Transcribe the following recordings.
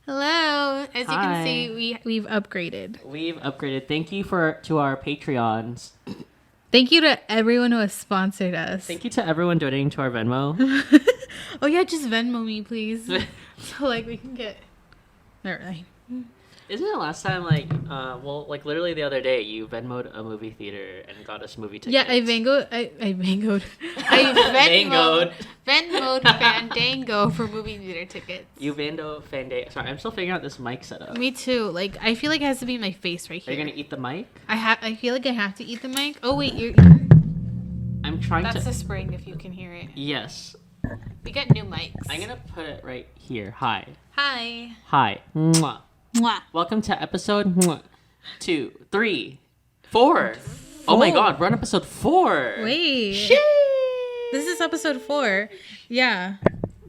Hello. As you can see, we've upgraded. Thank you to our Patreons. Thank you to everyone who has sponsored us. Thank you to everyone donating to our Venmo. Oh yeah, just Venmo me, please. So we can get. Never mind. Isn't it last time literally the other day you Venmo'd a movie theater and got us movie tickets? Yeah, I Venmo'd Fandango for movie theater tickets. You Fandango. Sorry, I'm still figuring out this mic setup. Me too. I feel like it has to be in my face right here. Are you gonna eat the mic? I feel like I have to eat the mic. Oh wait, I'm trying That's the spring if you can hear it. Yes. We got new mics. I'm gonna put it right here. Hi. Hi. Mwah. Mwah. Welcome to episode 2, 3, 4. Oh my god, we're on episode 4. Wait. Sheesh. This is episode 4. Yeah.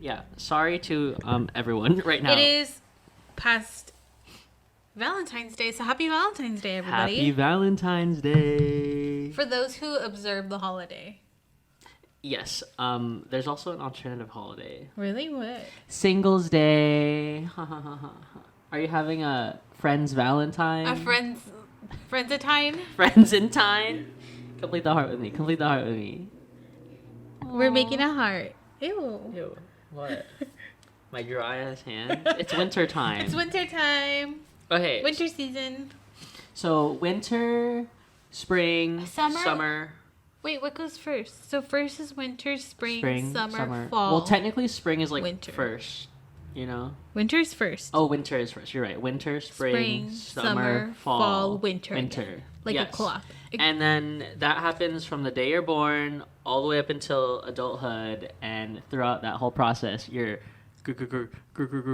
Yeah. Sorry to everyone right now. It is past Valentine's Day, so happy Valentine's Day, everybody. Happy Valentine's Day. For those who observe the holiday. Yes. There's also an alternative holiday. Really? What? Singles Day. Are you having a friend's Valentine? A friend's a time? Friends in time? Complete the heart with me. We're making a heart. Ew. What? My dry ass hand? It's winter time. Okay. Winter season. So winter, spring, summer. Wait, what goes first? So first is winter, spring, summer, fall. Well, technically spring is winter. First, you know? Winter's first. Oh, winter is first. You're right. Winter, spring summer, fall, winter. Like yes. a clock. And then that happens from the day you're born all the way up until adulthood, and throughout that whole process, you're growing.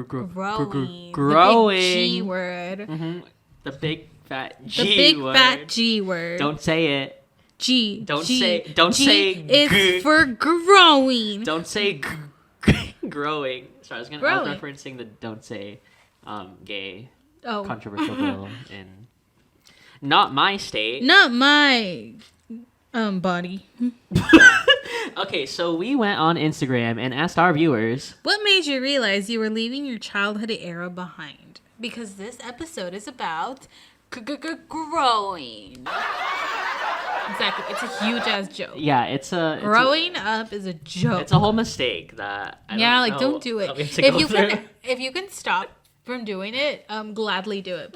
The big G word. Mm-hmm. The big fat G word. Fat G word. Don't say it. G. Don't G, say. It's for growing. Don't say growing. Sorry, I was referencing the don't say gay controversial bill in not my state. Not my body. Okay, so we went on Instagram and asked our viewers, what made you realize you were leaving your childhood era behind? Because this episode is about growing. Exactly. It's a huge ass joke. Yeah, growing up is a joke. It's a whole mistake that don't do it. If you can stop from doing it, gladly do it,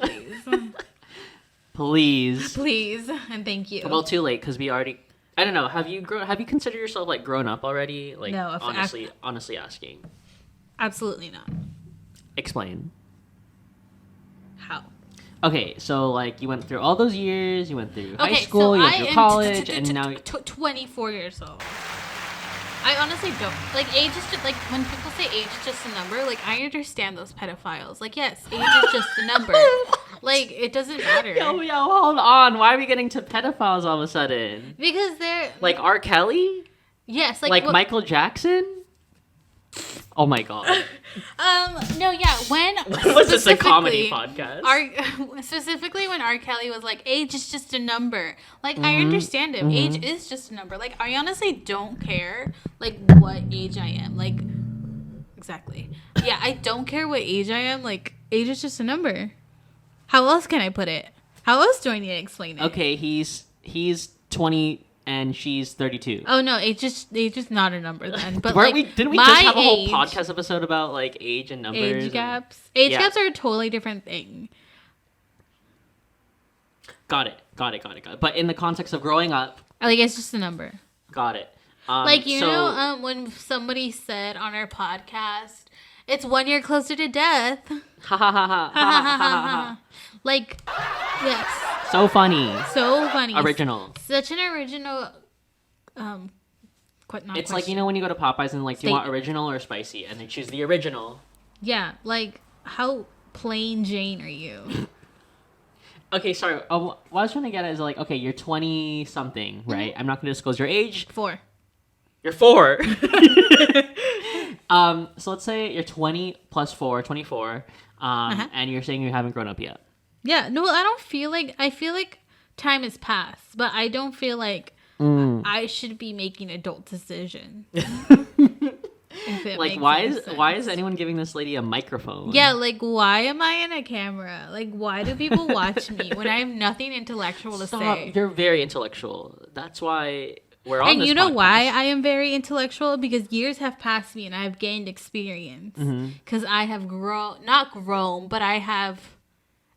please. Please, and thank you. Well, too late because we already. I don't know. Have you considered yourself grown up already? No. Honestly asking. Absolutely not. Explain. How? Okay, so you went through all those years. You went through high school. You went through college, and now 24 years old. I honestly don't age is just when people say age is just a number. I understand those pedophiles. Yes, age is just a number. It doesn't matter. Yo, hold on. Why are we getting to pedophiles all of a sudden? Because they're R. Kelly. Yes, Michael Jackson. Oh my god. No, yeah. When was this a comedy podcast? Specifically when R. Kelly was age is just a number. I understand him. Age is just a number. I honestly don't care what age I am. Exactly. Yeah, I don't care what age I am. Age is just a number. How else can I put it? How else do I need to explain it? Okay, he's 20 and she's 32. Oh no, age is not a number then. But didn't we just have a whole podcast episode about age and numbers? Age gaps. Age gaps are a totally different thing. Got it. But in the context of growing up, it's just a number. Got it. When somebody said on our podcast, it's 1 year closer to death. Ha ha ha ha ha. Yes. So funny. Original. Such an original. It's when you go to Popeyes and do you want original or spicy, and they choose the original. Yeah, how plain Jane are you? Okay, sorry. What I was trying to get at is okay, you're 20 something, right? I'm not going to disclose your age. 4. You're 4. So let's say you're 20 plus 4, 24, and you're saying you haven't grown up yet. Yeah, no, I don't feel I feel time has passed, but I don't feel I should be making adult decisions. Like, why is anyone giving this lady a microphone? Yeah, like, why am I in a camera? Like, why do people watch me when I have nothing intellectual to say? You're very intellectual. That's why we're on and this you know podcast. why I am very intellectual? Because years have passed me and I've gained experience. Because I have not grown, but I have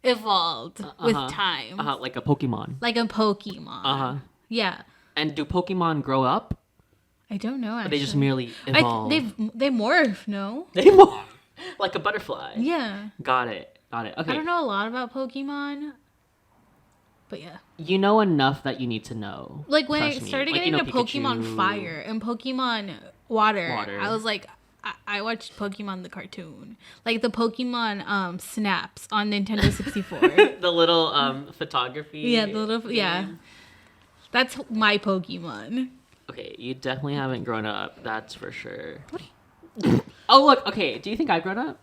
evolved with time. Like a Pokemon. Like a Pokemon. Yeah. And do Pokemon grow up? I don't know, actually. Or they just merely evolve? They morph, no? They morph. Like a butterfly. Yeah. Got it. Okay. I don't know a lot about Pokemon. But yeah. You know enough that you need to know. Like when I started getting into Pokemon Fire and Pokemon Water, I was like, I watched Pokemon the cartoon. Like the Pokemon Snaps on Nintendo 64. The little photography. Yeah, yeah. That's my Pokemon. Okay, you definitely haven't grown up, that's for sure. Oh, look, okay, do you think I've grown up?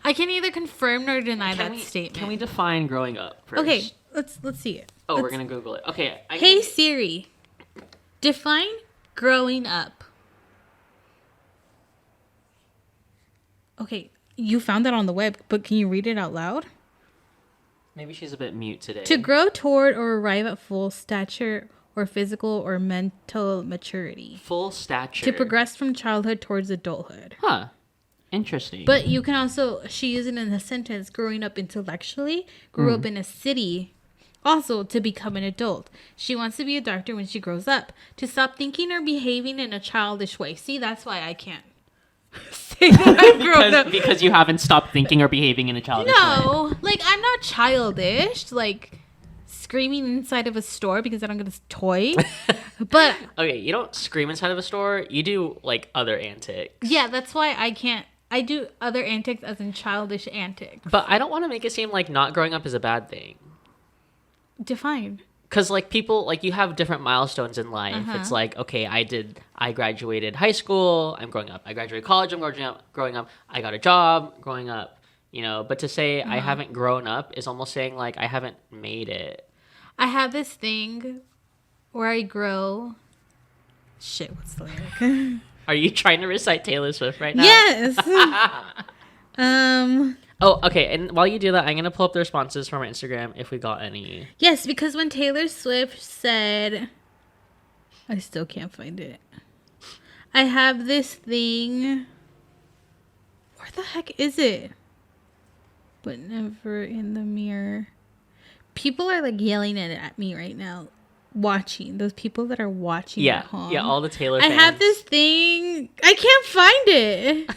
I can neither confirm nor deny that statement. Can we define growing up first? Okay, let's see it. Oh, we're gonna Google it. Okay. Hey Siri, define growing up. Okay, you found that on the web, but can you read it out loud? Maybe she's a bit mute today. To grow toward or arrive at full stature or physical or mental maturity. Full stature. To progress from childhood towards adulthood. Huh. Interesting. But you can also, she used it in the sentence, growing up intellectually, grew up in a city, also to become an adult. She wants to be a doctor when she grows up. To stop thinking or behaving in a childish way. See, that's why I can't say that I've grown up. Because you haven't stopped thinking or behaving in a childish way. No, like I'm not childish. Like screaming inside of a store because I don't get a toy. But okay, you don't scream inside of a store. You do like other antics. Yeah, that's why I can't. I do other antics as in childish antics. But I don't want to make it seem like not growing up is a bad thing. Define. Because like people, like you have different milestones in life. It's like, okay, I graduated high school, I'm growing up. I graduated college, I'm growing up. I got a job, growing up. You know, but to say I haven't grown up is almost saying like I haven't made it. I have this thing where I grow. Shit, what's the lyric? Are you trying to recite Taylor Swift right now? Yes. Oh, okay. And while you do that, I'm gonna pull up the responses from our Instagram if we got any. Yes, because when Taylor Swift said, I still can't find it. I have this thing. Where the heck is it? But never in the mirror. People are like yelling at me right now. Watching. Those people that are watching at home. Yeah, all the Taylor fans. I have this thing. I can't find it.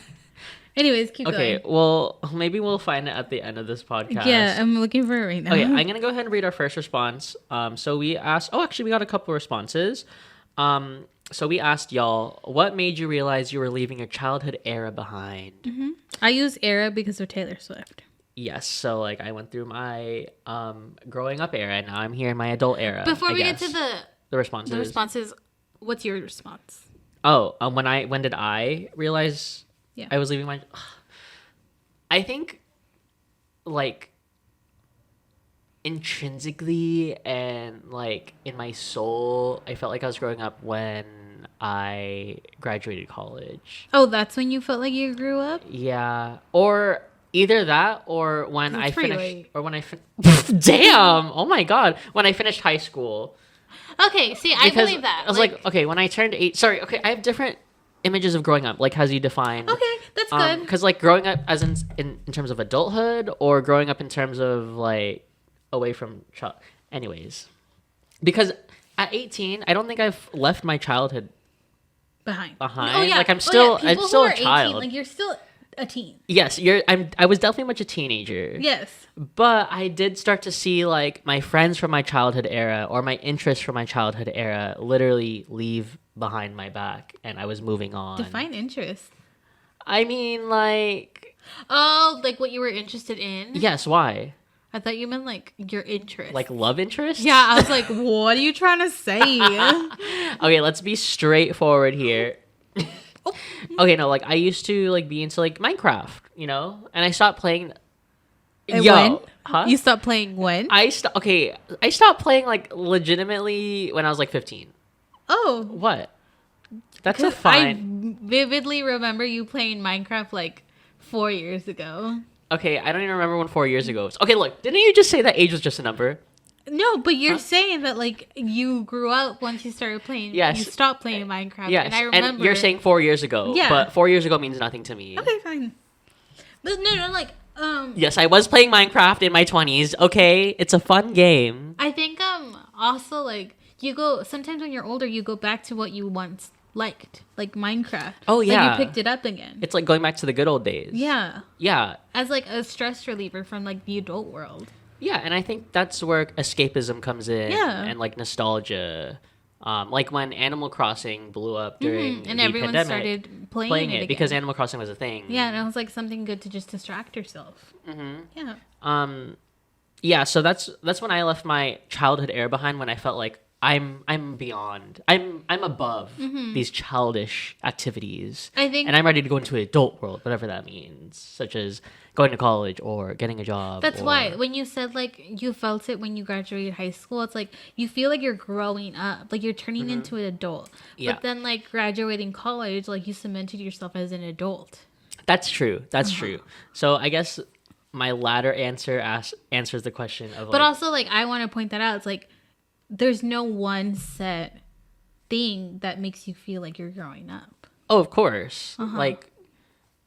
Anyways, keep going. Okay, well, maybe we'll find it at the end of this podcast. Yeah, I'm looking for it right now. Okay, I'm going to go ahead and read our first response. So we asked... Oh, actually, we got a couple responses. So we asked y'all, what made you realize you were leaving your childhood era behind? Mm-hmm. I use era because of Taylor Swift. Yes, so like I went through my growing up era, and now I'm here in my adult era. Before we get to the responses, what's your response? Oh, when did I realize I was leaving my? I think, like, intrinsically and like in my soul, I felt like I was growing up when I graduated college. Oh, that's when you felt like you grew up? Yeah, or. Either that or when I finished... Late. Or when I... Damn! Oh my god. When I finished high school. Okay, see, I believe that. I was like, okay, when I turned 8... Sorry, okay, I have different images of growing up, like as you defined. Okay, that's good. Because like growing up as in terms of adulthood or growing up in terms of like away from... Anyways. Because at 18, I don't think I've left my childhood behind. Oh, yeah. Like I'm still a 18, child. Like you're still... a teen. Yes, I was definitely much a teenager. Yes. But I did start to see like my friends from my childhood era or my interests from my childhood era literally leave behind my back and I was moving on. Define interest. I mean like like what you were interested in? Yes, why? I thought you meant like your interest. Like love interest? Yeah, I was like, what are you trying to say? Okay, let's be straightforward here. Okay, no, like I used to like be into like Minecraft, you know, and I stopped playing. And when? Huh? You stopped playing when? I stopped playing like legitimately when I was like 15. Oh, What? That's a 'cause fine. I vividly remember you playing Minecraft like 4 years ago. Okay, I don't even remember when 4 years ago was. Okay, look, didn't you just say that age was just a number? No, but you're saying that like you grew up once you started playing. Yes. You stopped playing Minecraft. Yes, And I remember. and you're saying 4 years ago. Yeah. But 4 years ago means nothing to me. Okay, fine. But no, like Yes, I was playing Minecraft in my 20s. Okay, it's a fun game. I think also like you go sometimes when you're older you go back to what you once liked, like Minecraft. Oh, yeah. Like you picked it up again. It's like going back to the good old days. Yeah. Yeah. As like a stress reliever from like the adult world. Yeah, and I think that's where escapism comes in. Yeah. And like nostalgia. Like when Animal Crossing blew up during And the everyone pandemic, started playing it again. because Animal Crossing was a thing. Yeah, and it was like something good to just distract yourself. Yeah. Yeah, so that's when I left my childhood era behind, when I felt like I'm beyond. I'm above these childish activities. I think and I'm ready to go into an adult world, whatever that means, such as going to college or getting a job. that's why when you said like you felt it when you graduated high school, it's like you feel like you're growing up, like you're turning into an adult. Yeah. But then like graduating college, like you cemented yourself as an adult. That's true. That's true. So I guess my latter answer answers the question of. But also like I want to point that out. It's like there's no one set thing that makes you feel like you're growing up. Oh, of course. Like,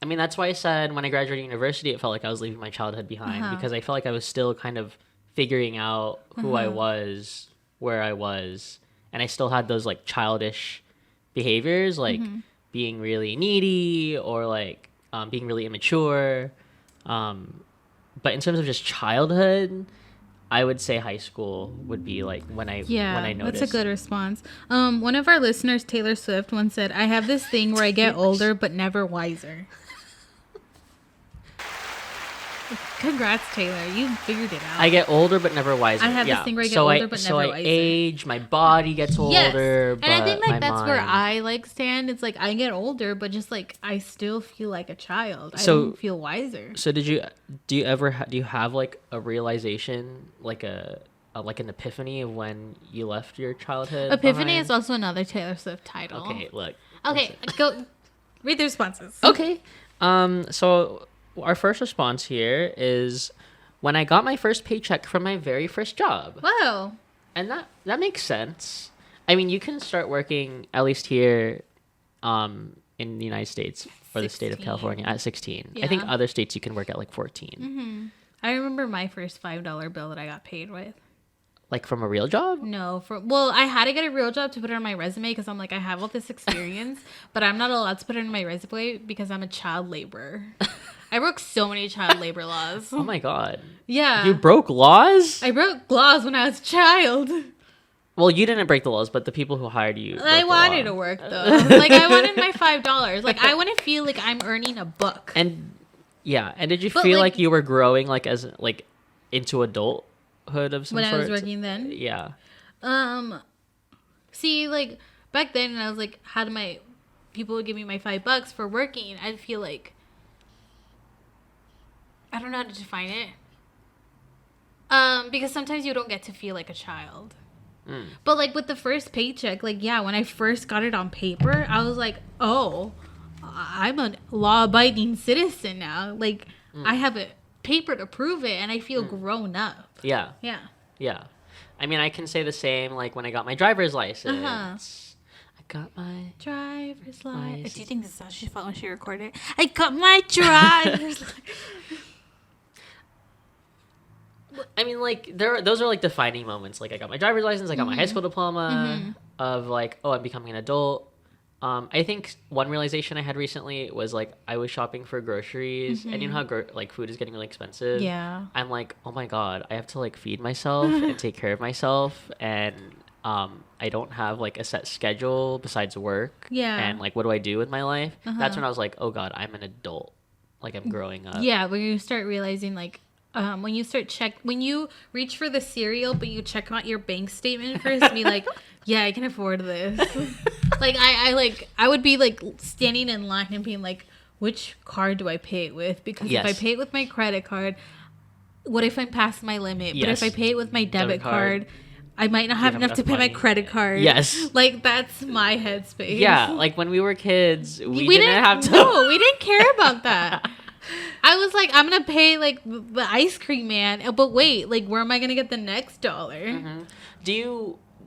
I mean, that's why I said when I graduated university, it felt like I was leaving my childhood behind, because I felt like I was still kind of figuring out who I was, where I was, and I still had those like childish behaviors, like being really needy or like being really immature. But in terms of just childhood, I would say high school would be like when I noticed. That's a good response. One of our listeners, Taylor Swift, once said, "I have this thing where I get older but never wiser." Congrats, Taylor. You figured it out. I get older but never wiser. I have this thing where I get older but never wiser. So I age, my body gets older, Yes. but And I think like my that's mind... where I like stand. It's like I get older, but just like I still feel like a child. I So- don't feel wiser. So do you have like a realization, like like an epiphany of when you left your childhood? Epiphany behind? is also another Taylor Swift title. Okay, look. Okay, go read the responses. Okay. So our first response here is when I got my first paycheck from my very first job. Wow. And that makes sense. I mean, you can start working, at least here in the United States or the state of 16. California, at 16. I think Yeah. other states you can work at like 14. I remember my first $5 bill that I got paid with. Like from a real job? No, well, I had to get a real job to put it on my resume because I'm like, I have all this experience, but I'm not allowed to put it on my resume because I'm a child laborer. I broke so many child labor laws. Oh my God. Yeah. You broke laws? I broke laws when I was a child. Well, you didn't break the laws, but the people who hired you. I broke the wanted law. to work though. Like I wanted my $5. Like I want to feel like I'm earning a book. And yeah, and did you But, feel like- like you were growing like as like into adulthood of some When sort? I was working then. Yeah. See, like back then, when I was like, had my people would give me my $5 for working, I'd feel like I don't know how to define it. Because sometimes you don't get to feel like a child. But like with the first paycheck, like yeah, when I first got it on paper, I was like, oh, I'm a law-abiding citizen now. Like I have a paper to prove it, and I feel grown up. Yeah. Yeah. Yeah. I mean, I can say the same like when I got my driver's license. Uh-huh. I got my Driver's license. Do you think this is how she felt when she recorded it? I got my driver's license. I mean, like those are like defining moments. Like I got my driver's license, I got my high school diploma of like, oh, I'm becoming an adult. I think one realization I had recently was like I was shopping for groceries, and you know how like food is getting really expensive. Yeah. I'm like, oh my God, I have to like feed myself and take care of myself, and I don't have like a set schedule besides work. Yeah. And like, what do I do with my life? That's when I was like, oh God, I'm an adult. Like I'm growing up. Yeah, when you start realizing like when you reach for the cereal but you check out your bank statement first and be like, yeah, I can afford this. Like I would be like standing in line and being like, which card do I pay it with? Because if I Yes. pay it with my credit card, what if I'm past my limit? But Yes. if I pay it with my debit card. card, I might not have enough to pay my money. credit card. Yes. Like, that's my headspace. Yeah, like when we were kids, we didn't didn't have to. No, we didn't care about that. I was like, I'm gonna pay like the ice cream man, but wait, like where am I gonna get the next dollar? Mm-hmm.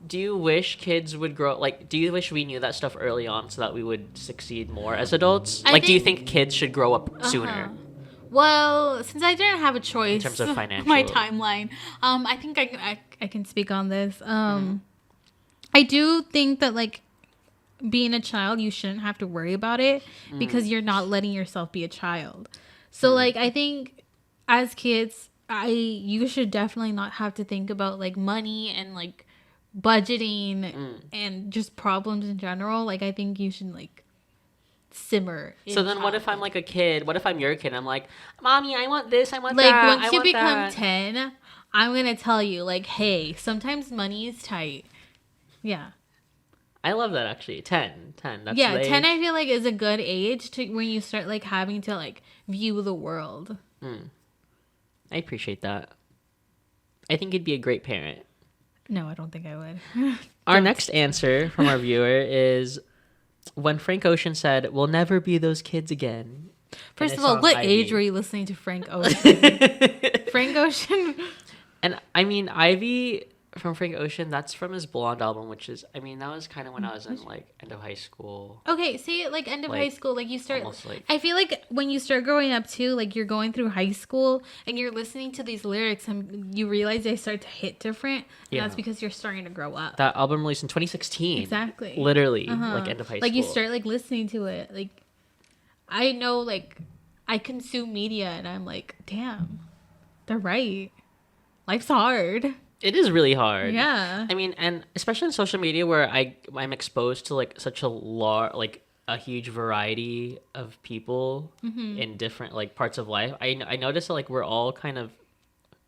Do you wish kids would grow like? Do you wish we knew that stuff early on so that we would succeed more as adults? I Do you think kids should grow up sooner? Well, since I didn't have a choice In terms of financial, my timeline, I think I can speak on this. I do think that like being a child, you shouldn't have to worry about it because you're not letting yourself be a child. So like I think as kids, you should definitely not have to think about like money and like budgeting and just problems in general. Like I think you should like simmer. So then what if I'm like a kid? What if I'm your kid? I'm like, Mommy, I want this, I want like that. once you become 10, I'm gonna tell you like, hey, sometimes money is tight. Yeah. I love that actually. 10. That's Yeah, the 10 age. I feel like is a good age to when you start like having to like view the world. I appreciate that. I think you'd be a great parent. No, I don't think I would. Our next answer from our viewer is when Frank Ocean said, "We'll never be those kids again." First in of his all, song what Ivy. age were you listening to Frank Ocean? Frank Ocean. And I mean, Ivy from Frank Ocean, that's from his Blonde album, which is, I mean, that was kind of when I was in like end of high school. Okay, see, like end of Like, high school, like you start. almost like- I feel like when you start growing up too, like you're going through high school and you're listening to these lyrics and you realize they start to hit different. And Yeah. that's because you're starting to grow up. That album released in 2016. Exactly. Literally, like end of high school. Like you start like listening to it. Like I know, like I consume media and I'm like, damn, they're right. Life's hard. It is really hard. Yeah. I mean, and especially in social media where I'm exposed to like such a huge variety of people in different like parts of life. I notice that like we're all kind of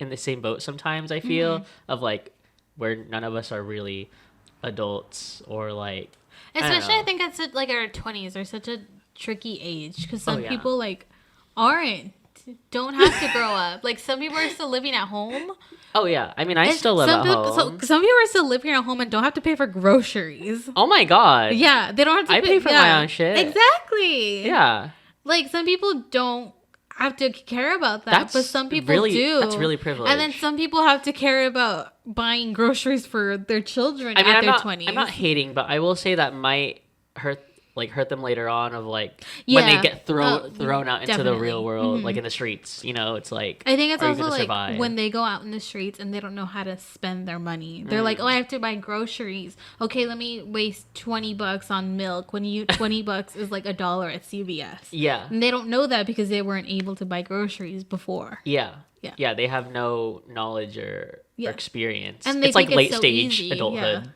in the same boat sometimes. I feel of like where none of us are really adults or like. Especially I know. think it's like our 20s are such a tricky age because some yeah. people like don't have to grow up. Like some people are still living at home. Oh yeah, I mean I still live some at people, home. So some people are still living at home and don't have to pay for groceries. Oh my god. Yeah, they don't have to. I pay for my own shit. Exactly. Yeah. Like some people don't have to care about that, but some people do. That's really privileged. And then some people have to care about buying groceries for their children I mean, at their 20s. I'm not hating, but I will say that might hurt them later on of like when they get thrown out into the real world, like in the streets. You know, it's like I think it's are you also gonna like survive? when they go out in the streets and they don't know how to spend their money. They're like, oh, I have to buy groceries. Okay, let me waste $20 on milk when $20 is like $1 at CVS. Yeah. And they don't know that because they weren't able to buy groceries before. Yeah. Yeah. Yeah, they have no knowledge or experience. And they it's like think it's late so stage easy, adulthood.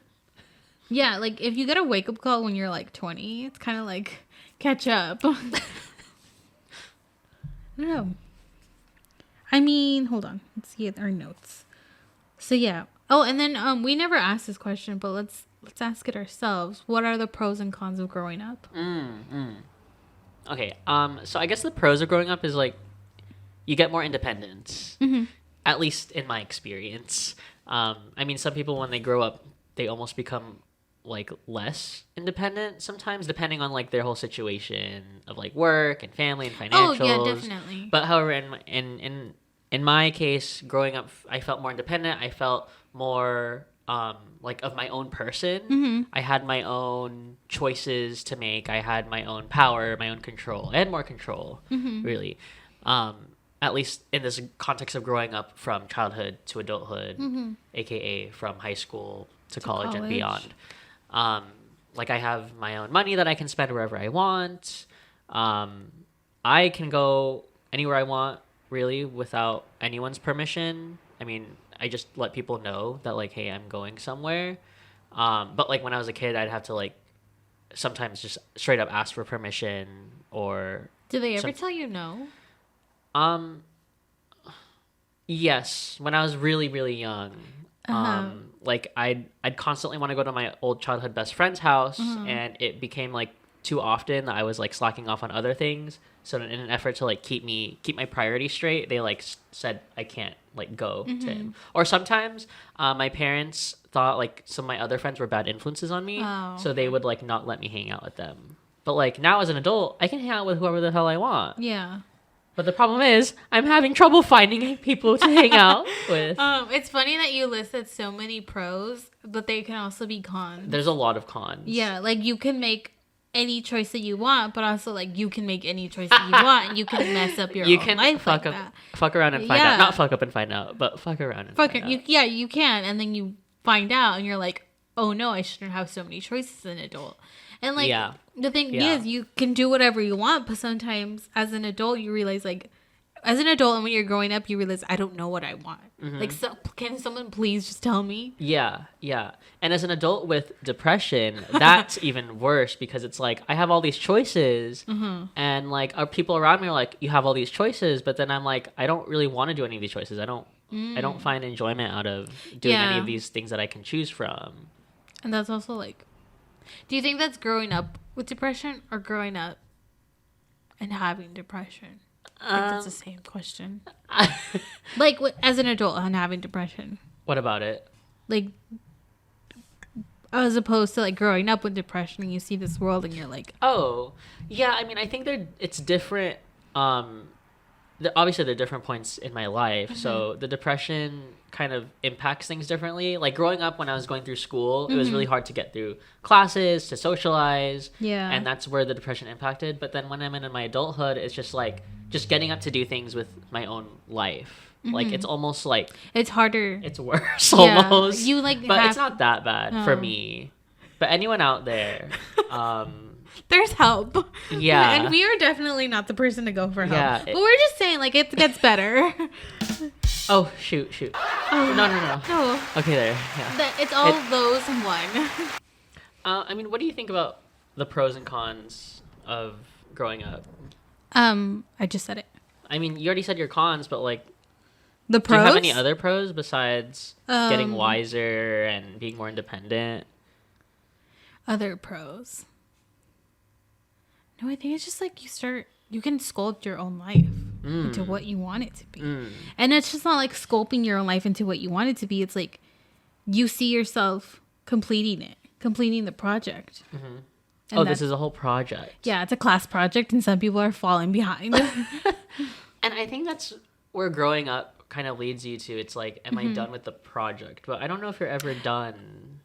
Yeah, like if you get a wake up call when you're like 20, it's kind of like catch up. I don't know. I mean, hold on. Let's see our notes. So yeah. Oh, and then we never asked this question, but let's ask it ourselves. What are the pros and cons of growing up? Okay. So I guess the pros of growing up is like you get more independence. At least in my experience. I mean, some people when they grow up, they almost become like less independent sometimes, depending on like their whole situation of like work and family and financials. Oh yeah, definitely. But however, in my case, growing up, I felt more independent. I felt more like of my own person. I had my own choices to make. I had my own power, my own control, and more control, really. At least in this context of growing up from childhood to adulthood, aka from high school to college and beyond. Like I have my own money that I can spend wherever I want. I can go anywhere I want really without anyone's permission. I mean, I just let people know that like, hey, I'm going somewhere. But like when I was a kid, I'd have to like sometimes just straight up ask for permission or. Do they ever tell you no? Yes, when I was really, really young. Like I'd constantly want to go to my old childhood best friend's house and it became like too often that I was like slacking off on other things. So in an effort to like keep my priorities straight, they like said I can't like go to him. Or sometimes my parents thought like some of my other friends were bad influences on me, so they would like not let me hang out with them. But like now as an adult, I can hang out with whoever the hell I want. Yeah. But the problem is, I'm having trouble finding people to hang out with. It's funny that you listed so many pros, but they can also be cons. There's a lot of cons. Yeah, like you can make any choice that you want, but also like you can make any choice that you want, and you can mess up your own life fuck like up, that. Fuck around and find out. Not fuck up and find out, but fuck around and find out. You can, and then you find out, and you're like, oh no, I shouldn't have so many choices as an adult. And like the thing is, you can do whatever you want, but sometimes as an adult, you realize like. As an adult and when you're growing up, you realize, I don't know what I want. Like, can someone please just tell me? Yeah. And as an adult with depression, that's even worse because it's like, I have all these choices. And, like, our people around me are like, you have all these choices. But then I'm like, I don't really want to do any of these choices. I don't find enjoyment out of doing any of these things that I can choose from. And that's also, like, do you think that's growing up with depression or growing up and having depression? I think that's the same question. Like, as an adult and having depression. What about it? Like, as opposed to, like, growing up with depression and you see this world and you're like... Oh, yeah, I mean, I think it's different. Obviously, there are different points in my life. So the depression kind of impacts things differently. Like, growing up when I was going through school, it was really hard to get through classes, to socialize. Yeah. And that's where the depression impacted. But then when I'm in my adulthood, it's just, like... just getting up to do things with my own life. Like, it's almost like... It's harder. It's worse, almost. You, like... But it's not that bad for me. But anyone out there... There's help. Yeah. And we are definitely not the person to go for help. Yeah, but we're just saying, like, it gets better. Oh, shoot. Oh, no. Okay, there. Yeah. It's all those in one. I mean, what do you think about the pros and cons of growing up? I just said it. I mean, you already said your cons, but like, the pros. Do you have any other pros besides getting wiser and being more independent? Other pros. No, I think it's just like you can sculpt your own life into what you want it to be. And it's just not like sculpting your own life into what you want it to be. It's like you see yourself completing the project. And this is a whole project. Yeah, it's a class project and some people are falling behind. And I think that's where growing up kind of leads you to. It's like, am I done with the project? But I don't know if you're ever done.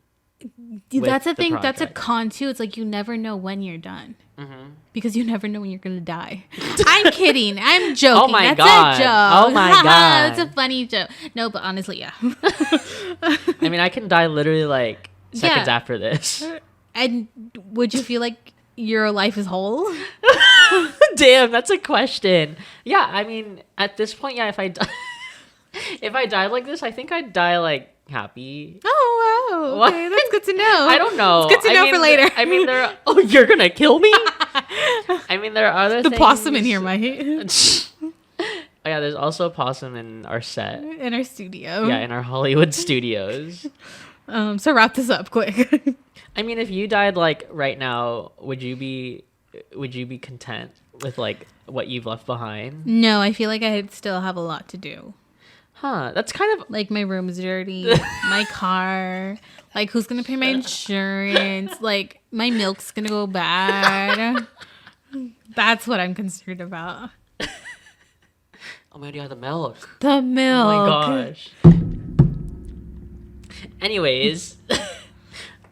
That's the thing. That's a con too. It's like you never know when you're done. Because you never know when you're going to die. I'm kidding. I'm joking. Oh my God. A joke. Oh my God. That's a funny joke. No, but honestly, yeah. I mean, I can die literally like seconds after this. And would you feel like your life is whole? Damn, that's a question. Yeah, I mean, at this point, yeah, if I died like this, I think I'd die like happy. Oh, wow. Okay, that's good to know. I don't know. It's good to know for later. I mean, you're gonna kill me? I mean, there are other things. The possum in here, Mike. Oh, yeah, there's also a possum in our set. In our studio. Yeah, in our Hollywood studios. So wrap this up quick. I mean, if you died like right now, would you be content with like what you've left behind? No, I feel like I'd still have a lot to do. Huh, that's kind of... Like, my room's dirty, my car, like, who's gonna pay my insurance, like, my milk's gonna go bad. That's what I'm concerned about. Oh my God, yeah, the milk. The milk. Oh my gosh. Anyways,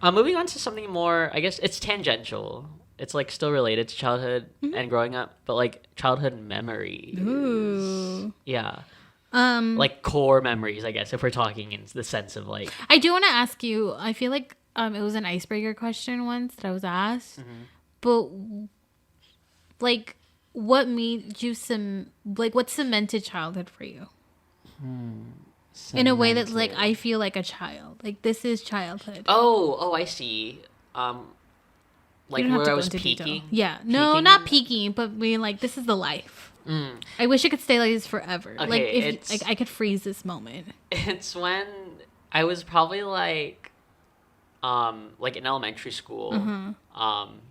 moving on to something more, I guess it's tangential. It's, like, still related to childhood and growing up, but, like, childhood memories. Ooh. Yeah. Like core memories, I guess, if we're talking in the sense of like... I do want to ask you, I feel like it was an icebreaker question once that I was asked, but like what made you what cemented childhood for you? In a way that's like, I feel like a child. Like, this is childhood. Oh, I see. Like where I was peaking? Detail. Yeah. No, not peaking, but being like, this is the life. I wish it could stay like this forever. Okay, like, if I could freeze this moment. It's when I was probably like like in elementary school.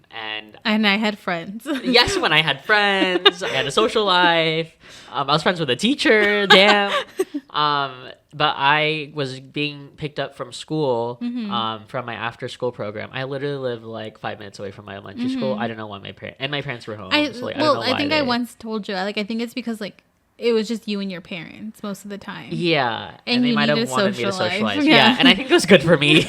And I had friends. yes, when I had friends, I had a social life. I was friends with a teacher. Damn. But I was being picked up from school from my after school program. I literally lived like 5 minutes away from my elementary school. I don't know why my parents were home. I think I once told you. I think it's because like it was just you and your parents most of the time. Yeah, and they might have wanted me to socialize. Yeah. Yeah, and I think it was good for me.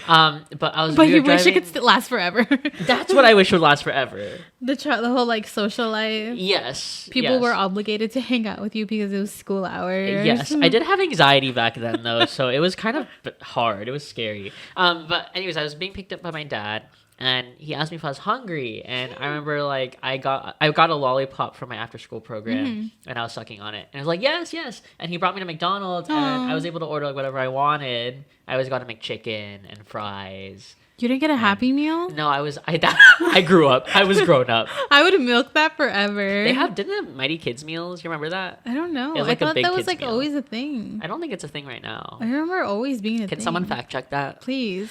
But you wish it could last forever. That's what I wish would last forever. The whole like social life. Yes, people were obligated to hang out with you because it was school hours. Yes, I did have anxiety back then though, so it was kind of hard. It was scary. But anyways, I was being picked up by my dad. And he asked me if I was hungry, and I remember like I got a lollipop from my after school program, and I was sucking on it, and I was like yes, and he brought me to McDonald's, and I was able to order like whatever I wanted. I always got a McChicken and fries. You didn't get a Happy Meal? No, I grew up. I was grown up. I would milk that forever. Didn't they have Mighty Kids meals? You remember that? I don't know. Like I thought that was like always a thing. I don't think it's a thing right now. I remember always being a thing. Can someone fact check that? Please.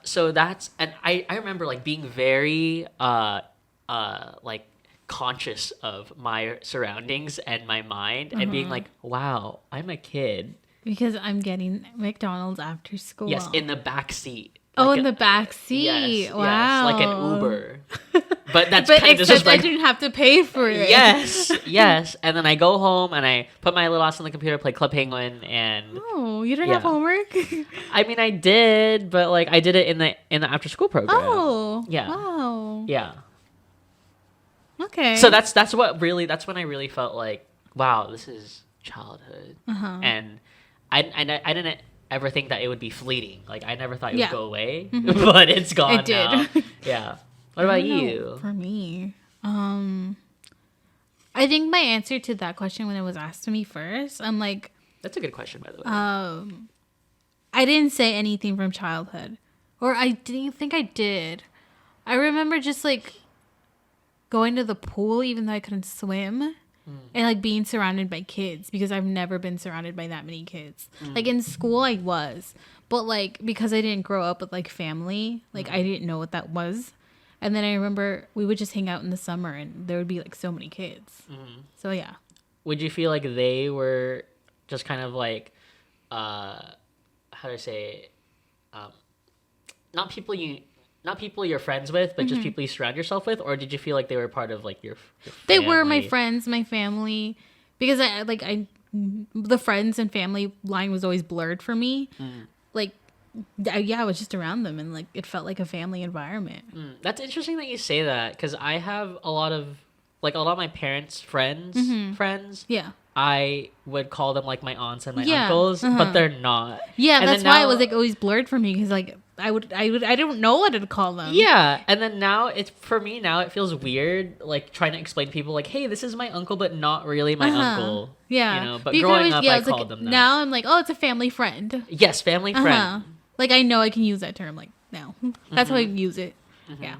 So that's, and I remember like being very like conscious of my surroundings and my mind and being like, wow, I'm a kid. Because I'm getting McDonald's after school. Yes, in the back seat. In the back seat. Yes, wow. Yes, like an Uber. But that's but kind of except I didn't have to pay for it. Yes. And then I go home and I put my little ass on the computer, play Club Penguin, and oh, you didn't have homework? I mean, I did, but like I did it in the after school program. Oh, yeah. Wow. Yeah. Okay. So that's when I really felt like, wow, this is childhood, and I didn't ever think that it would be fleeting. Like I never thought it would go away, but it's gone. It did. Now. Yeah. What about you? For me, I think my answer to that question when it was asked to me first, I'm like, that's a good question, by the way. I didn't say anything from childhood, or I didn't think I did. I remember just like going to the pool, even though I couldn't swim. And like being surrounded by kids because I've never been surrounded by that many kids. Like in school I was, but like because I didn't grow up with like family, like I didn't know what that was. And then I remember we would just hang out in the summer and there would be like so many kids. So yeah. Would you feel like they were just kind of like how do I say not people you're friends with, but just people you surround yourself with, or did you feel like they were part of like your family? They were my friends, my family, because the friends and family line was always blurred for me. Like, I was just around them, and like it felt like a family environment. That's interesting that you say that, because I have a lot of my parents' friends. Yeah. I would call them like my aunts and my uncles, but they're not. Yeah, and that's why it was like always blurred for me, because like I don't know what to call them. Yeah, and then now it feels weird, like trying to explain to people like, hey, this is my uncle, but not really my uncle. Yeah, you know. But growing up, I called them that. Now I'm like, oh, it's a family friend. Yes, family friend. Like I know I can use that term. Like now, that's how I use it. Yeah.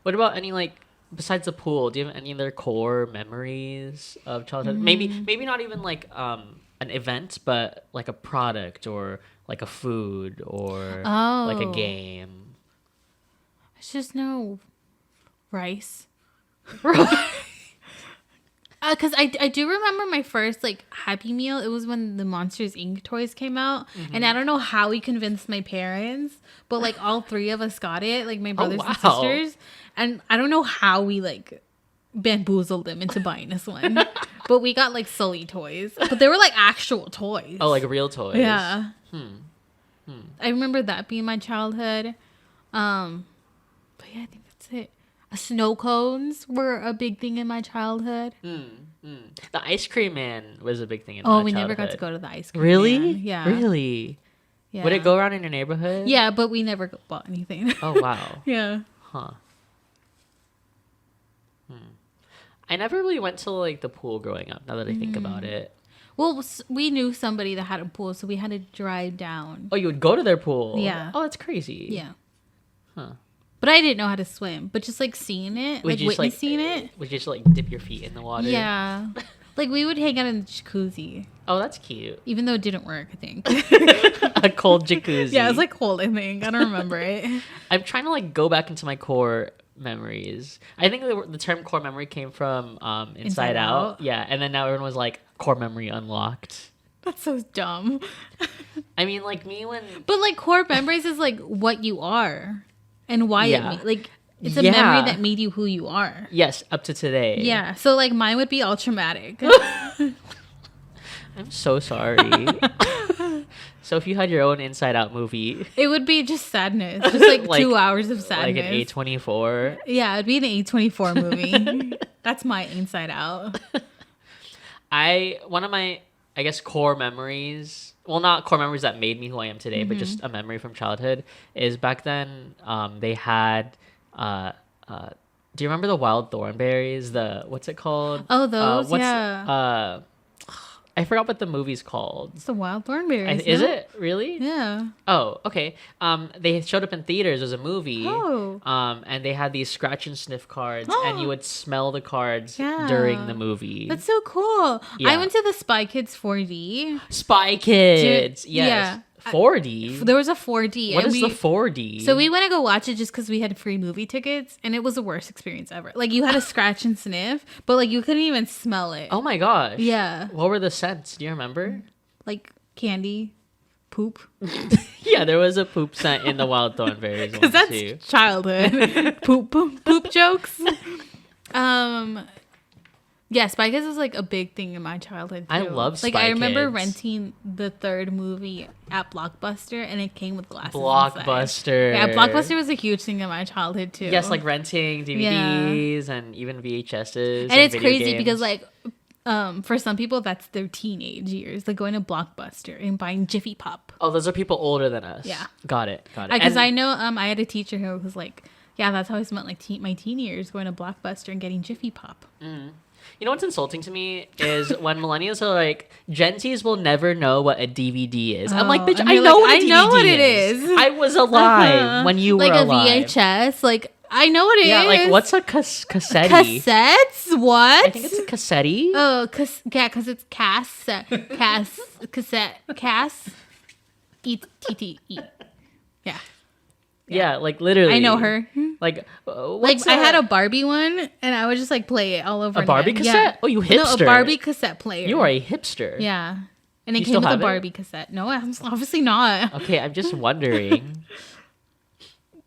What about any like? Besides the pool, do you have any other core memories of childhood? Maybe not even like an event, but like a product or like a food or like a game. I just know rice. Because I do remember my first like Happy Meal. It was when the Monsters Inc. toys came out, and I don't know how we convinced my parents, but like all three of us got it, like my brothers and sisters, and I don't know how we like bamboozled them into buying us one, but we got like Sully toys, but they were like actual toys. Oh, like real toys. Yeah. I remember that being my childhood. But yeah, I think that's it. Snow cones were a big thing in my childhood. The ice cream man was a big thing in my childhood. Oh, we never got to go to the ice cream Really? man. Yeah. Really? Yeah. Would it go around in your neighborhood? Yeah, but we never bought anything. Oh, wow. Yeah. Huh. I never really went to like the pool growing up, now that I think about it. Well, we knew somebody that had a pool, so we had to drive down. Oh, you would go to their pool? Yeah. Oh, that's crazy. Yeah. Huh. But I didn't know how to swim. But just like seeing it, like witnessing it. Would you just like dip your feet in the water? Yeah. Like, we would hang out in the jacuzzi. Oh, that's cute. Even though it didn't work, I think. A cold jacuzzi. Yeah, it was like cold, I think. I don't remember it. I'm trying to like go back into my core memories. I think the term core memory came from Inside Out. Yeah, and then now everyone was like core memory unlocked. That's so dumb. I mean, like me when... But like core memories is like what you are and why Yeah. it's a memory that made you who you are. Yes, up to today. Yeah, so like mine would be all traumatic. I'm so sorry. So if you had your own Inside Out movie... It would be just sadness. Just like 2 hours of sadness. Like an A24. Yeah, it'd be an A24 movie. That's my Inside Out. One of my, I guess, core memories, well, not core memories that made me who I am today, but just a memory from childhood, is back then they had, do you remember the wild thornberries? What's it called? Oh, those, yeah. I forgot what the movie's called. It's the wild thornberries. Is it? Really? Yeah. Oh, okay. They showed up in theaters as a movie. Oh. And they had these scratch and sniff cards, and you would smell the cards Yeah. during the movie. That's so cool. Yeah. I went to the Spy Kids 4D. Spy Kids. Yes. Yeah. 4D. There was a 4D. What and is the 4D? So we went to go watch it just because we had free movie tickets, and it was the worst experience ever. Like, you had to scratch and sniff, but like you couldn't even smell it. Oh my gosh. Yeah. What were the scents? Do you remember? Like candy, poop. Yeah, there was a poop scent in the wild thornberries one Because that's too. childhood. poop jokes. Yeah, Spy Kids was like a big thing in my childhood too. I love Spy Like, I remember Kids. renting the third movie at Blockbuster, and it came with glasses. Blockbuster. Inside. Yeah, Blockbuster was a huge thing in my childhood too. Yes, like renting DVDs and even VHSs. And it's video crazy games. because like for some people that's their teenage years, like going to Blockbuster and buying Jiffy Pop. Oh, those are people older than us. Yeah. Got it. Because I know I had a teacher who was like, yeah, that's how I spent like my teen years, going to Blockbuster and getting Jiffy Pop. You know what's insulting to me is when millennials are like, Gen Zs will never know what a DVD is. I'm like, bitch, and I you're know like, what a I DVD know what it is. is. I was alive when you were like alive. a VHS. Like, I know what it is. Yeah, like what's a cassette? Cassettes? What? I think it's a cassette. Oh, because it's cassette. E-T-T-E. Yeah. Yeah, like literally. I know her. Like, Like, I had a Barbie one, and I would just like play it all over. A Barbie again. cassette? Yeah. Oh, you No, hipster. a Barbie cassette player. You are a hipster. Yeah. And it You came still with a have it? Barbie cassette. No, obviously not. Okay, I'm just wondering.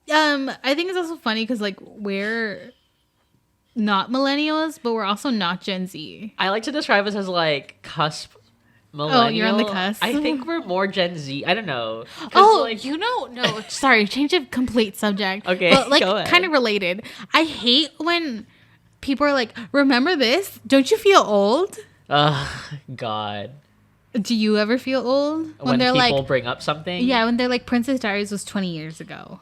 I think it's also funny because like we're not millennials, but we're also not Gen Z. I like to describe us as like cusp millennial. Oh, you're on the cusp. I think we're more Gen Z. I don't know. 'Cause, Oh, like, no, sorry, change of complete subject. Okay, but like go ahead. kind of related. I hate when people are like, "Remember this? Don't you feel old?" God. Do you ever feel old When they're people like, bring up something. yeah, when they're like, "Princess Diaries was 20 years ago,"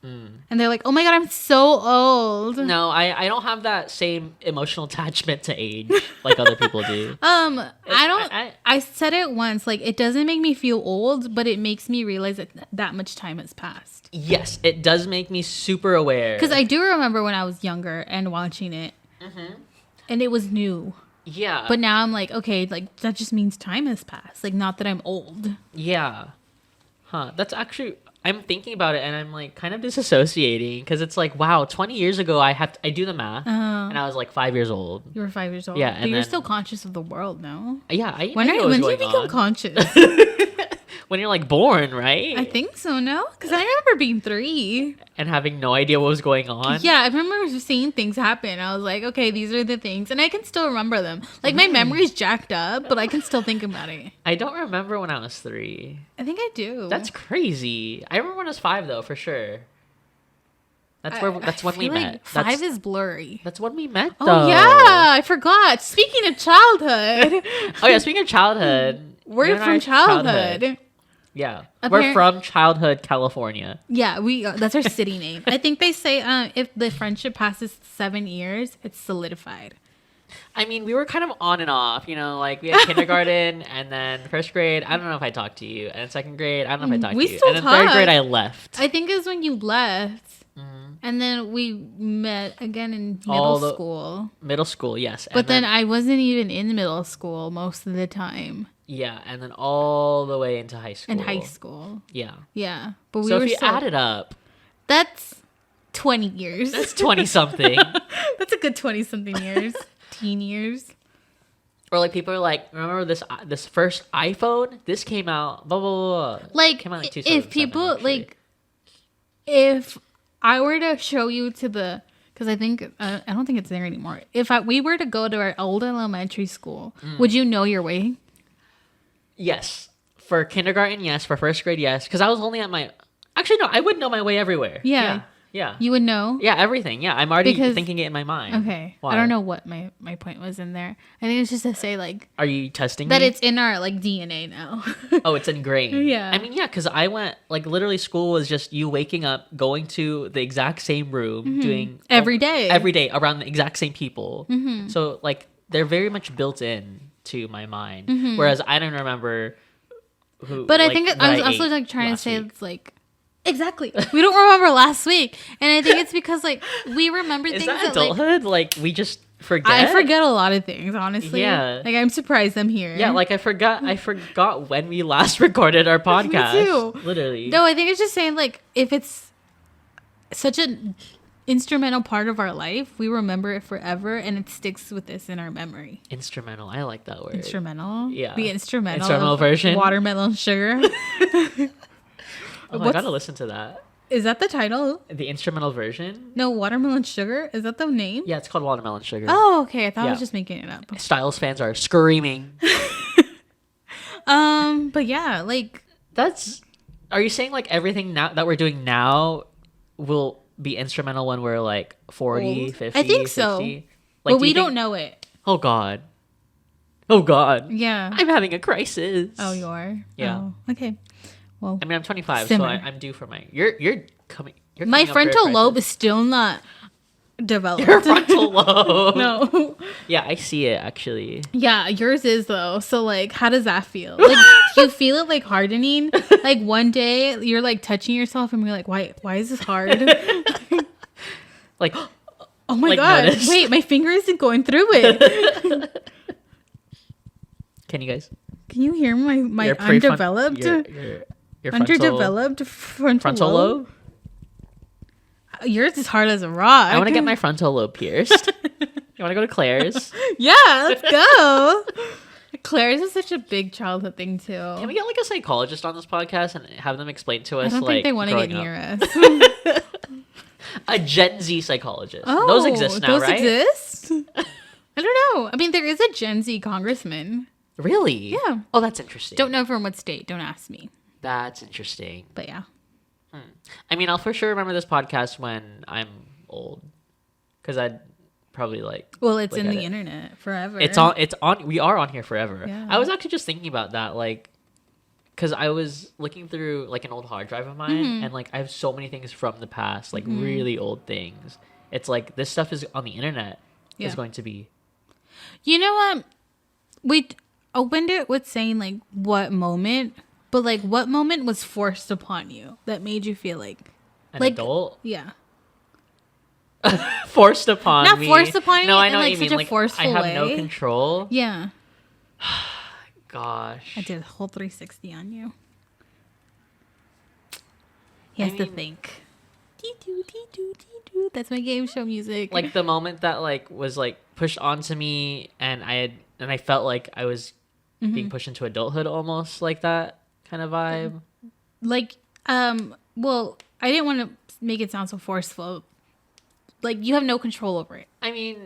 Mm. and they're like, "Oh my god, I'm so old." No, I don't have that same emotional attachment to age like other people do. I said it once, like it doesn't make me feel old, but it makes me realize that much time has passed. Yes, it does make me super aware. Because I do remember when I was younger and watching it, and it was new. Yeah. But now I'm like, okay, like that just means time has passed. Like, not that I'm old. Yeah. Huh. That's actually, I'm thinking about it and I'm like kind of disassociating because it's like, wow, 20 years ago I do the math and I was like 5 years old. You were 5 years old. Yeah, but and you're then- still conscious of the world now. Yeah. When I knew what was do you going become on. conscious? When you're like born, right? I think so, no? Because I remember being 3. And having no idea what was going on. Yeah, I remember seeing things happen. I was like, okay, these are the things. And I can still remember them. Like, my memory's jacked up, but I can still think about it. I don't remember when I was 3. I think I do. That's crazy. I remember when I was 5 though, for sure. That's when we feel like met. 5 is blurry. That's when we met Oh, though. yeah, I forgot. Speaking of childhood, Oh yeah, speaking of childhood. you we're and I from are childhood. Yeah. We're from childhood, California. Yeah, that's our city name. I think they say if the friendship passes 7 years, it's solidified. I mean, we were kind of on and off, you know, like we had kindergarten and then first grade. I don't know if I talked to you. And then second grade, I don't know if I talked We to you. still And then third talk. grade, I left. I think it was when you left. And And then we met again in middle school. Middle school, yes. But then I wasn't even in middle school most of the time. Yeah, and then all the way into high school. In high school. Yeah. Yeah. But so if you add it up... That's 20 years. That's 20-something. That's a good 20-something years. Teen years. Or like people are like, remember this first iPhone? This came out, blah, blah, blah, blah. Like, came out if people, actually. Like, if I were to show you to the, because I think, I don't think it's there anymore. If we were to go to our old elementary school, would you know your way? Yes. For kindergarten, yes. For first grade, yes. Because I was only at my, actually, no, I would know my way everywhere. Yeah. You would know? Yeah, everything. Yeah, I'm already thinking it in my mind. Okay. Why? I don't know what my point was in there. I think it's just to say, like... Are you testing that me? It's in our, like, DNA now. Oh, it's ingrained. Yeah. I mean, yeah, because I went... Like, literally school was just you waking up, going to the exact same room, doing... Every day. Every day, around the exact same people. So, like, they're very much built in to my mind. Whereas I don't remember who... But I think I was also, like, trying to say it's, like... Exactly. We don't remember last week. And I think it's because, like, we remember things that, adulthood? Like, we just forget? I forget a lot of things, honestly. Yeah. Like, I'm surprised I'm here. Yeah, like, I forgot when we last recorded our podcast. Me too. Literally. No, I think it's just saying, like, if it's such an instrumental part of our life, we remember it forever, and it sticks with us in our memory. Instrumental. I like that word. Instrumental? Yeah. The instrumental version? Watermelon sugar. Oh, I gotta listen to that. Is that the title? The instrumental version? No, Watermelon Sugar? Is that the name? Yeah, it's called Watermelon Sugar. Oh, okay. I thought I was just making it up. Styles fans are screaming. But yeah, like... Are you saying, like, everything now that we're doing now will be instrumental when we're, like, 40, 50, I think 60? so. Like, but we don't know it. Oh, God. Oh, God. Yeah. I'm having a crisis. Oh, you are? Yeah. Oh, okay. Well, I mean, I'm 25, so I'm due for my... You're coming my frontal lobe is still not developed. Your frontal lobe. No. Yeah, I see it, actually. Yeah, yours is, though. So, like, how does that feel? Like, do you feel it, like, hardening? Like, one day, you're, like, touching yourself, and you're like, why is this hard? Like... Oh, my God. Notice. Wait, my finger isn't going through it. Can you guys... Can you hear my undeveloped... Your underdeveloped frontal lobe? Yours is hard as a rock. I want to get my frontal lobe pierced. You want to go to Claire's? Yeah, let's go. Claire's is such a big childhood thing, too. Can we get, like, a psychologist on this podcast and have them explain to us, I don't like, think they want to get near us. A Gen Z psychologist. Oh, those exist now, right? Those exist? I don't know. I mean, there is a Gen Z congressman. Really? Yeah. Oh, that's interesting. Don't know from what state. Don't ask me. That's interesting. But yeah. I mean, I'll for sure remember this podcast when I'm old, because I'd probably like. Well, it's in the internet forever. It's on. We are on here forever. Yeah. I was actually just thinking about that, like, because I was looking through like an old hard drive of mine, and like I have so many things from the past, like really old things. It's like this stuff is on the internet. Yeah. Is going to be. You know what? We opened it with saying like what moment. But, like, what moment was forced upon you that made you feel like... An adult? Yeah. Forced upon me? Not forced upon you. No, I know in, what you mean. Such a forceful I have way. no control? Yeah. Gosh. I did a whole 360 on you. He has to think. That's my game show music. Like, the moment that, like, was, like, pushed onto me and I felt like I was being pushed into adulthood almost, like that. Kind of vibe. Like, well, I didn't want to make it sound so forceful. Like, you have no control over it. I mean...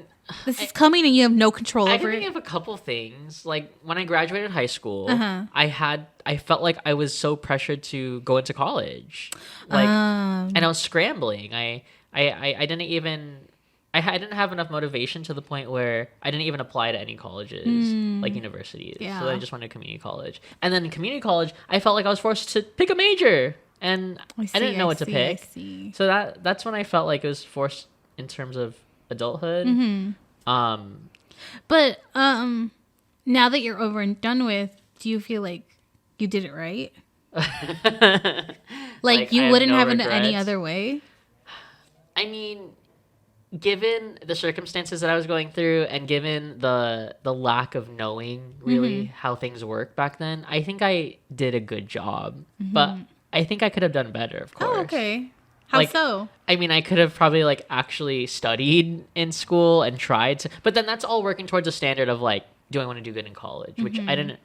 This is coming and you have no control over it. I can think of a couple things. Like, when I graduated high school, I felt like I was so pressured to go into college. Like, and I was scrambling. I didn't even... I didn't have enough motivation to the point where I didn't even apply to any colleges, like universities. Yeah. So I just went to community college. And then in community college, I felt like I was forced to pick a major. And I didn't know what to pick. So that's when I felt like it was forced in terms of adulthood. But now that you're over and done with, do you feel like you did it right? Like you wouldn't have it any other way? I mean, given the circumstances that I was going through and given the lack of knowing really how things work back then, I think I did a good job. But I think I could have done better, of course. Oh, okay. How Like, so? I mean, I could have probably like actually studied in school and tried to, but then that's all working towards a standard of like, do I want to do good in college? Which I didn't,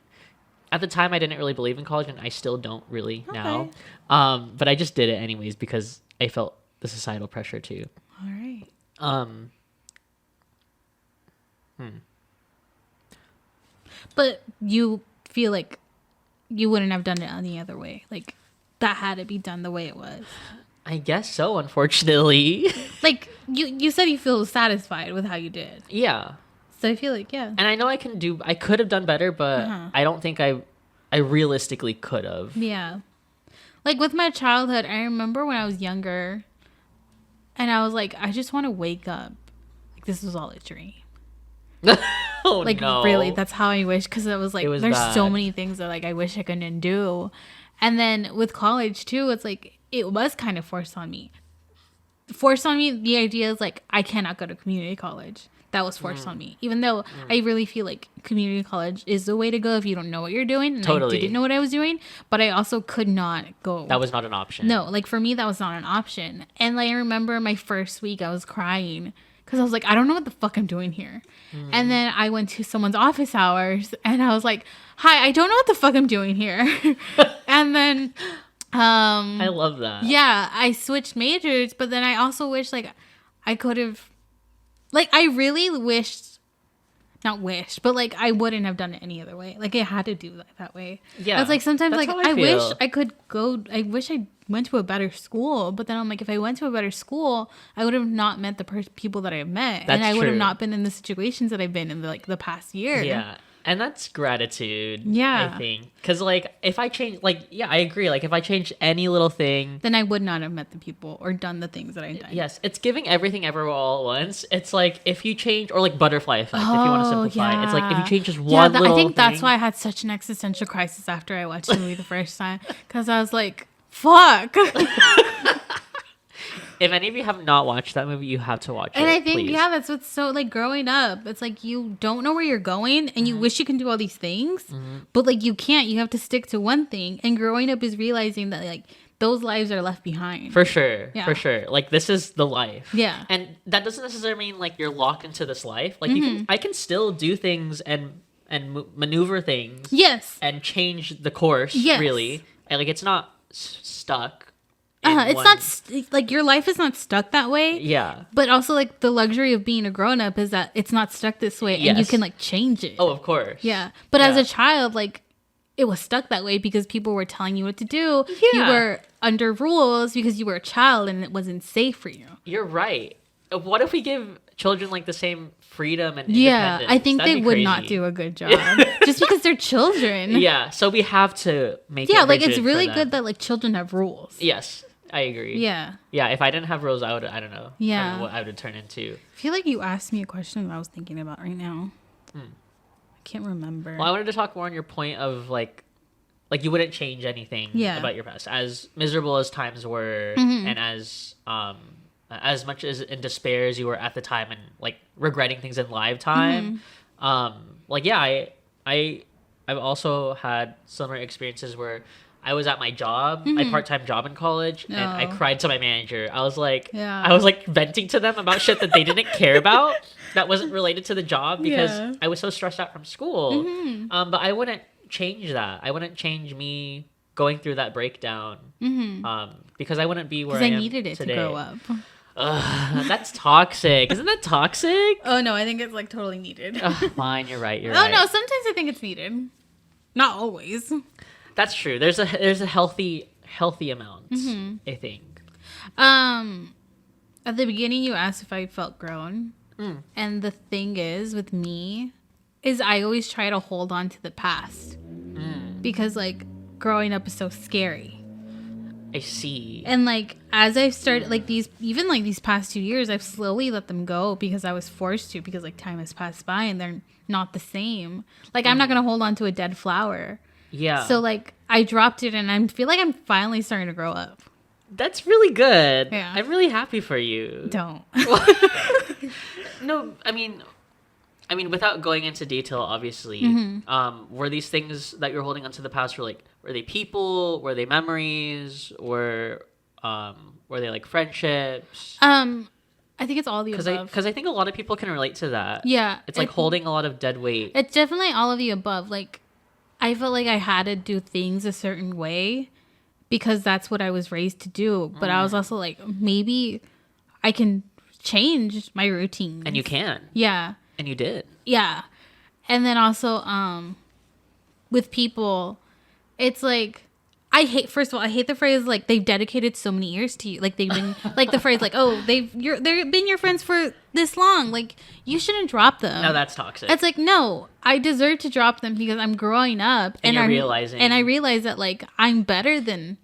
at the time I didn't really believe in college, and I still don't really now. But I just did it anyways because I felt the societal pressure too. All right. But you feel like you wouldn't have done it any other way. Like that had to be done the way it was. I guess so, unfortunately. Like you said you feel satisfied with how you did. Yeah. So I feel like, yeah. And I know I could have done better, but I don't think I realistically could have. Yeah. Like with my childhood, I remember when I was younger and I was like, I just want to wake up. Like this was all a dream. Oh, like no. really, that's how I wish, because it was like there's bad. so many things that like I wish I couldn't do. And then with college too, it's like it was kind of forced on me. The idea is like I cannot go to community college. That was forced on me, even though I really feel like community college is the way to go if you don't know what you're doing. And Totally. I didn't know what I was doing, but I also could not go. That was not an option. No, like for me, that was not an option. And like I remember my first week, I was crying because I was like, I don't know what the fuck I'm doing here. And then I went to someone's office hours and I was like, hi, I don't know what the fuck I'm doing here. And then I love that. yeah, I switched majors, but then I also wish like I could have, like I really wished, not wished, but like I wouldn't have done it any other way. Like I had to do that way. Yeah. I was like, sometimes That's like how I I wish feel. I could go, I wish I went to a better school, but then I'm like, if I went to a better school, I would have not met the people that I've met. That's and I would have true. not been in the situations that I've been in the past year. Yeah. And that's gratitude. Yeah. I think. Because, like, if I change, like, yeah, I agree. Like, if I change any little thing. Then I would not have met the people or done the things that I've done. Yes. It's giving everything everywhere all at once. It's like, if you change, or like butterfly effect, if you want to simplify. It's like, if you change just one little I think that's thing- why I had such an existential crisis after I watched the movie the first time. Because I was like, fuck. If any of you have not watched that movie, you have to watch it. And I think, please. yeah, that's what's so, like, growing up, it's like you don't know where you're going and you wish you can do all these things, but, like, you can't. You have to stick to one thing. And growing up is realizing that, like, those lives are left behind. For sure. Yeah. For sure. Like, this is the life. Yeah. And that doesn't necessarily mean, like, you're locked into this life. Like, I can still do things and maneuver things. Yes. And change the course, Yes. really. And, like, it's not stuck. It's not, like, your life is not stuck that way. Yeah. But also, like, the luxury of being a grown-up is that it's not stuck this way and you Yes. can, like, change it. Oh, of course. Yeah. But as Yeah. a child, like, it was stuck that way because people were telling you what to do. You Yeah. were under rules because you were a child and it wasn't safe for you. You're right. What if we give children, like, the same freedom and Yeah, independence? I think That'd they be would not crazy. do a good job just because they're children. Yeah, so we have to make Yeah, it like, it's rigid for really them. good that, like, children have rules. Yes, I agree. Yeah. Yeah, if I didn't have rules, I don't know. I Yeah. don't know what I would turn into. I feel like you asked me a question that I was thinking about right now. I can't remember. Well, I wanted to talk more on your point of, like you wouldn't change anything Yeah. about your past. As miserable as times were, and as much as in despair as you were at the time and, like, regretting things in lifetime, like, yeah, I've also had similar experiences where I was at my job, my part-time job in college, and I No. cried to my manager. I was like, Yeah. I was like venting to them about shit that they didn't care about, that wasn't related to the job, because Yeah. I was so stressed out from school. But I wouldn't change that. I wouldn't change me going through that breakdown, because I wouldn't be where Because I I am needed it today. to grow up. That's toxic. Isn't that toxic? Oh, no, I think it's, like, totally needed. Fine, you're right. You're Oh, right. no, sometimes I think it's needed. Not always. That's true. There's a healthy amount. I think. At the beginning, you asked if I felt grown. And the thing is, with me, is I always try to hold on to the past. Because, like, growing up is so scary. I see. And, like, as I've started, like, these past 2 years, I've slowly let them go because I was forced to, because, like, time has passed by and they're not the same. Like, I'm not going to hold on to a dead flower. Yeah. So, like, I dropped it and I feel like I'm finally starting to grow up. That's really good. Yeah. I'm really happy for you. Don't. No, I mean, without going into detail, obviously, were these things that you're holding onto the past were they people? Were they memories? Were they like friendships? I think it's all the above. Because I think a lot of people can relate to that. Yeah. It's like holding a lot of dead weight. It's definitely all of the above. Like, I felt like I had to do things a certain way because that's what I was raised to do. But I was also like, maybe I can change my routine. And you can. Yeah. And you did. Yeah. And then also, with people, it's like, first of all, I hate the phrase, like, they've dedicated so many years to you. Like, they've been, like, the phrase, like, oh, they've been your friends for this long. Like, you shouldn't drop them. No, that's toxic. It's like, no, I deserve to drop them because I'm growing up. And you're realizing. And I realize that, like, I'm better than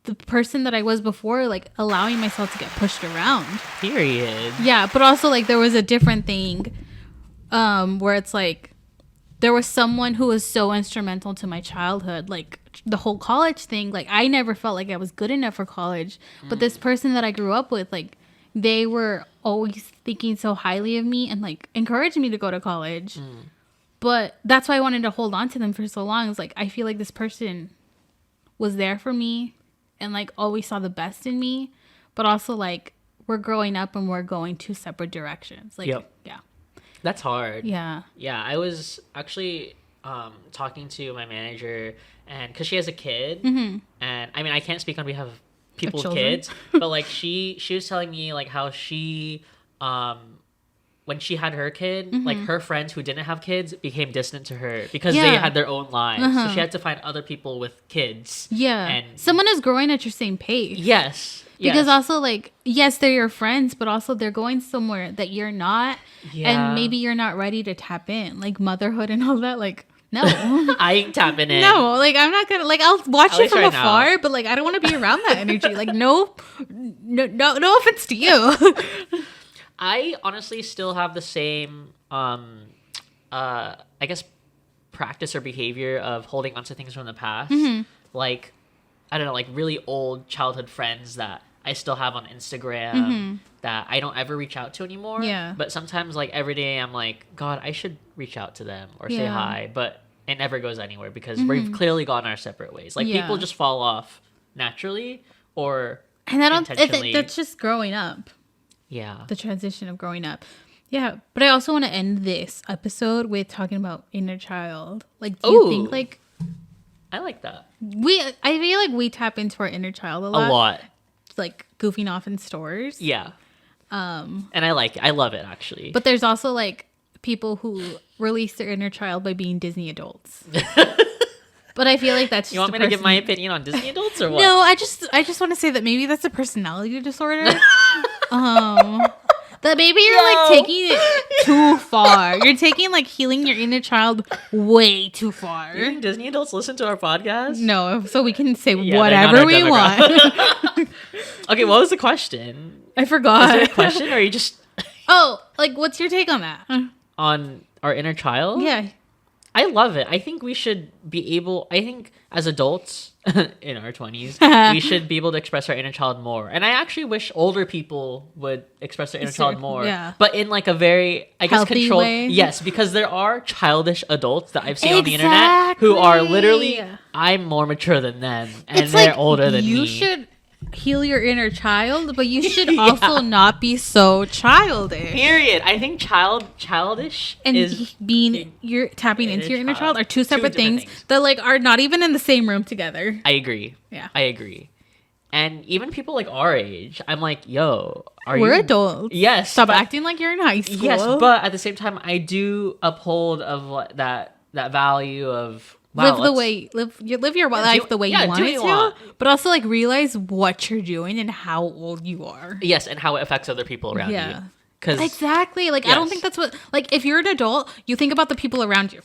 the person that I was before, like, allowing myself to get pushed around. Period. Yeah, but also, like, there was a different thing where it's like, there was someone who was so instrumental to my childhood, like the whole college thing. Like, I never felt like I was good enough for college, but this person that I grew up with, like, they were always thinking so highly of me and like encouraging me to go to college. But that's why I wanted to hold on to them for so long. It's like, I feel like this person was there for me and like always saw the best in me, but also like we're growing up and we're going two separate directions. Like, yeah. That's hard. Yeah. Yeah, I was actually talking to my manager, and because she has a kid, and I mean, I can't speak on behalf of people with kids, but like she was telling me like how she, when she had her kid, like her friends who didn't have kids became distant to her because they had their own lives. So she had to find other people with kids. Yeah. And someone is growing at your same pace. Yes. Because also, like, yes, they're your friends, but also they're going somewhere that you're not. Yeah. And maybe you're not ready to tap in. Like, motherhood and all that. Like, no. I ain't tapping in. No, like, I'm not going to. Like, I'll watch you from afar, but, like, I don't want to be around that energy. Like, no offense to you. I honestly still have the same, I guess, practice or behavior of holding on to things from the past. Like, I don't know, like really old childhood friends that I still have on Instagram that I don't ever reach out to anymore. Yeah. But sometimes, like, every day I'm like, God, I should reach out to them or say hi. But it never goes anywhere because we've clearly gone our separate ways. Like, people just fall off naturally or intentionally. That's just growing up. Yeah. The transition of growing up. Yeah. But I also want to end this episode with talking about inner child. Like, do you think, like... I like that. I feel like we tap into our inner child a lot. Like goofing off in stores. Yeah. And I like it. I love it, actually. But there's also like people who release their inner child by being Disney adults. But I feel like that's just you want me to give my opinion on Disney adults or what? No, I just want to say that maybe that's a personality disorder. That maybe you're like taking it too far. You're taking like healing your inner child way too far. You think Disney adults listen to our podcast? No, so we can say whatever we want. Okay, what was the question? I forgot. Is there a question or are you just... Oh, like what's your take on that? On our inner child? Yeah. I love it. I think we should be able... I think as adults in our 20s, we should be able to express our inner child more. And I actually wish older people would express their inner child more. Yeah. But in like a very, I guess, healthy controlled... way. Yes, because there are childish adults that I've seen on the internet who are literally... I'm more mature than them. And it's they're like, older than me. You should heal your inner child, but you should also not be so childish. Period. I think childish and is you're tapping into your inner child are two separate things that like are not even in the same room together. I agree. Yeah. I agree. And even people like our age, I'm like, yo, we're adults. Yes. Stop acting like you're in high school. Yes, but at the same time, I do uphold of that value of live your life the way you want it to, but also like realize what you're doing and how old you are. Yes, and how it affects other people around you. Cause, exactly. Like, I don't think that's what, like, if you're an adult, you think about the people around you.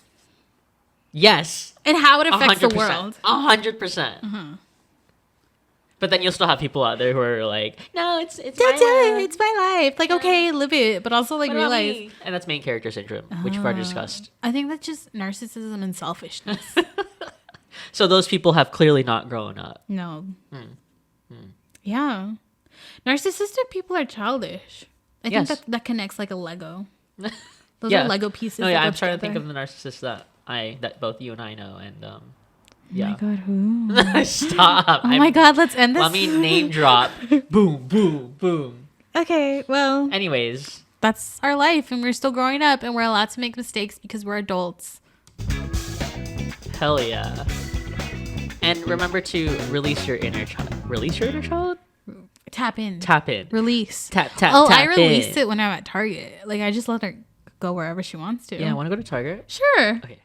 Yes. And how it affects 100%, the world. 100%. But then you'll still have people out there who are like, no, it's my life. It's my life. Like, okay, live it. But also, like, realize. And that's main character syndrome, which we've already discussed. I think that's just narcissism and selfishness. So those people have clearly not grown up. No. Yeah. Narcissistic people are childish. I think that connects like a Lego. Those are Lego pieces. No, yeah, I'm trying to think of the narcissists that both you and I know, and yeah. Oh my god, who? Stop. Oh my god, let's end this. Let me name drop. Boom, boom, boom. Okay, well. Anyways. That's our life, and we're still growing up, and we're allowed to make mistakes because we're adults. Hell yeah. And remember to release your inner child. Release your inner child? Tap in. Tap in. Release. Tap I released it when I'm at Target. Like, I just let her go wherever she wants to. Yeah, want to go to Target? Sure. Okay.